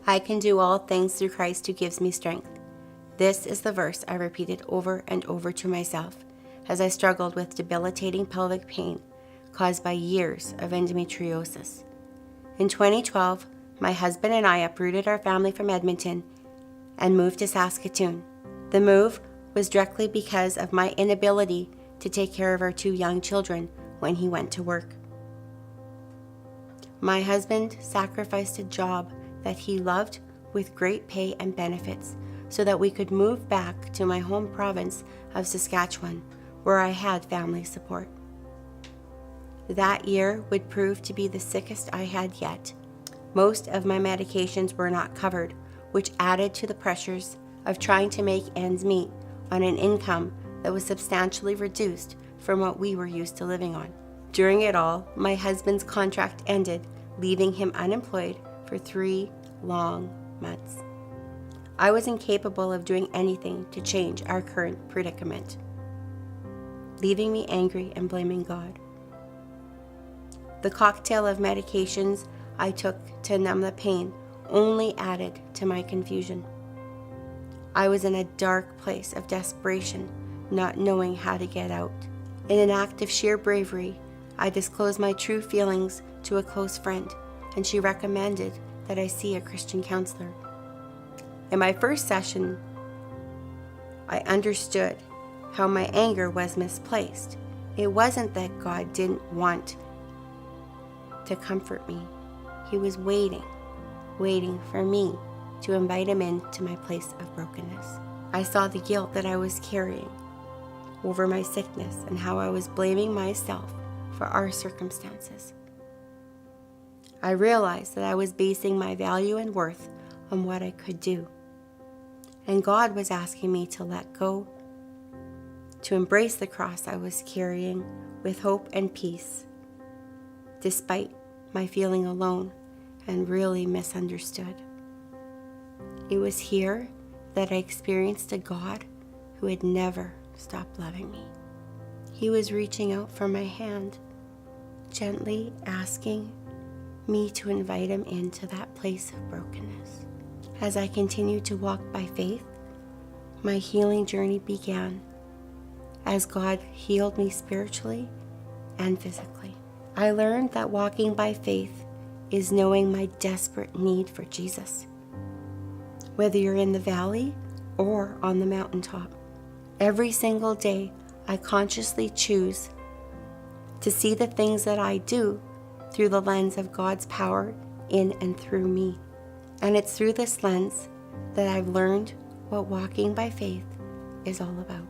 I can do all things through Christ who gives me strength. This is the verse I repeated over and over to myself as I struggled with debilitating pelvic pain caused by years of endometriosis. In 2012, my husband and I uprooted our family from Edmonton and moved to Saskatoon. The move was directly because of my inability to take care of our 2 young children when he went to work. My husband sacrificed a job that he loved with great pay and benefits so that we could move back to my home province of Saskatchewan, where I had family support. That year would prove to be the sickest I had yet. Most of my medications were not covered, which added to the pressures of trying to make ends meet on an income that was substantially reduced from what we were used to living on. During it all, my husband's contract ended, leaving him unemployed for 3 long months. I was incapable of doing anything to change our current predicament, leaving me angry and blaming God. The cocktail of medications I took to numb the pain only added to my confusion. I was in a dark place of desperation, not knowing how to get out. In an act of sheer bravery, I disclosed my true feelings to a close friend, and she recommended that I see a Christian counselor. In my first session, I understood how my anger was misplaced. It wasn't that God didn't want to comfort me. He was waiting for me to invite him into my place of brokenness. I saw the guilt that I was carrying over my sickness and how I was blaming myself for our circumstances. I realized that I was basing my value and worth on what I could do. And God was asking me to let go, to embrace the cross I was carrying with hope and peace, despite my feeling alone and really misunderstood. It was here that I experienced a God who had never stopped loving me. He was reaching out for my hand, gently asking me to invite him into that place of brokenness. As I continued to walk by faith, my healing journey began as God healed me spiritually and physically. I learned that walking by faith is knowing my desperate need for Jesus, whether you're in the valley or on the mountaintop. Every single day, I consciously choose to see the things that I do through the lens of God's power in and through me. And it's through this lens that I've learned what walking by faith is all about.